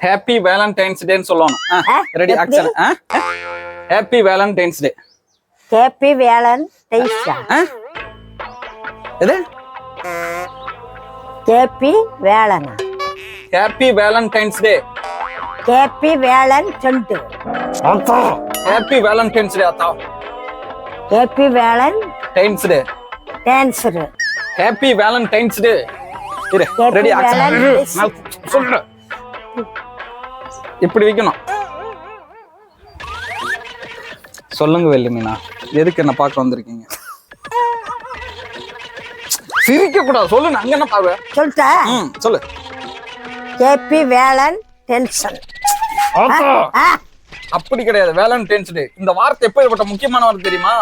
Happy Valentine's டேன்னு சொல்லணும். Ready action. Happy Valentine's Day. Happy Valentine's. எது? ஹாப்பி வேலனா. Happy Valentine's Day. Happy Valentine's. ஆத்தா. ஹாப்பி வேலண்டைன்ஸ் டே ஆத்தா. Happy Valentine's Day. Dancer. Happy Valentine's Day. இரு. Ready action. நான் சொல்றேன். இப்படி வைக்கணும். சொல்லுங்க வெள்ளிமீனா, எதுக்கு என்ன பார்க்க வந்திருக்கீங்க? சிரிக்க கூடாது, சொல்லுங்க. அங்க என்ன பாரு சொல்லிட்டா? சொல்லு. Happy Valentine's. அப்படி கிடையாது, வேலண்டைன்ஸ் டே. இந்த வார்த்தை எப்படிப்பட்ட முக்கியமான வார்த்தை தெரியுமா?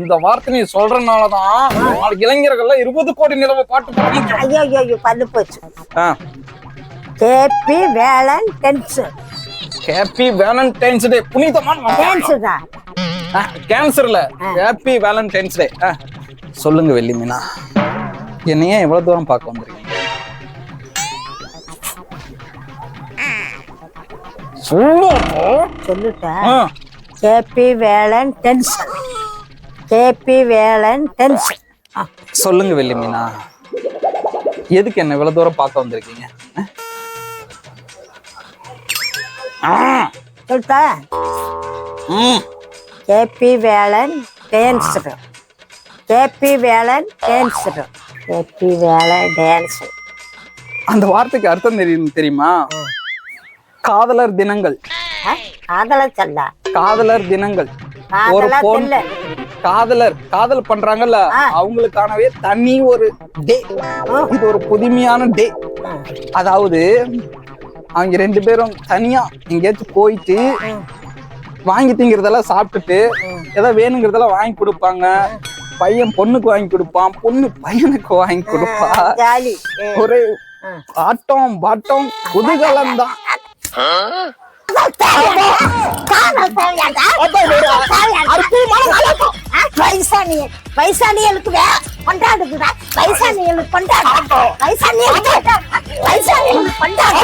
இந்த வார்த்தை நீ சொல்றதுனாலதான் நாளைக்கு இளைஞர்கள் 20 கோடி நிலவு பாட்டு பாட முடியும். ஐயோ ஐயோ பண்ணு போச்சு. Happy Valentine's. Happy Valentine's Day. புனிதமான டான்சர் தான். கேன்சர்ல ஹாப்பி வேலண்டைன்ஸ் டே. சொல்லுங்க வெள்ளிமீனா, என்னையே எவ்வளவு தூரம் பார்க்க வந்திருக்கீங்க? சொல்லுட்டா? Happy Valentine's. Happy Valentine's. சொல்லுங்க வெள்ளிமீனா, எதுக்கு என்ன இவ்வளவு தூரம் பார்க்க வந்திருக்கீங்க? சொல்லிட்டா? Happy Valentine's. Happy Valentine's. Happy Valentine's. அந்த வார்த்தைக்கு அர்த்தம் தெரியுமா? காதலர் தினங்கள். காதலர் சொல்ல. காதலர் தினங்கள். ஒரு பொண் காதல் பண்றாங்கல்ல, அவங்களுக்கானவே தனி ஒரு டே. இது ஒரு புதுமையான டே. அதாவது அவங்க 2 பேரும் தனியா எங்கேயாச்சும் போயிட்டு வாங்கி திங்கிறதெல்லாம் சாப்பிட்டுட்டு ஏதாவது வேணுங்கிறதெல்லாம் வாங்கி கொடுப்பாங்க. பையன் பொண்ணுக்கு வாங்கி கொடுப்பான், பொண்ணு பையனுக்கு வாங்கி கொடுப்பா. ஒரு ஆட்டம் பாட்டம் குதூகலம் தான். வயசானிகளுக்கு கொண்டாடுதுடா. வயசானிகளுக்கு கொண்டாடு. வயசானிகளுக்கு கொண்டாடு.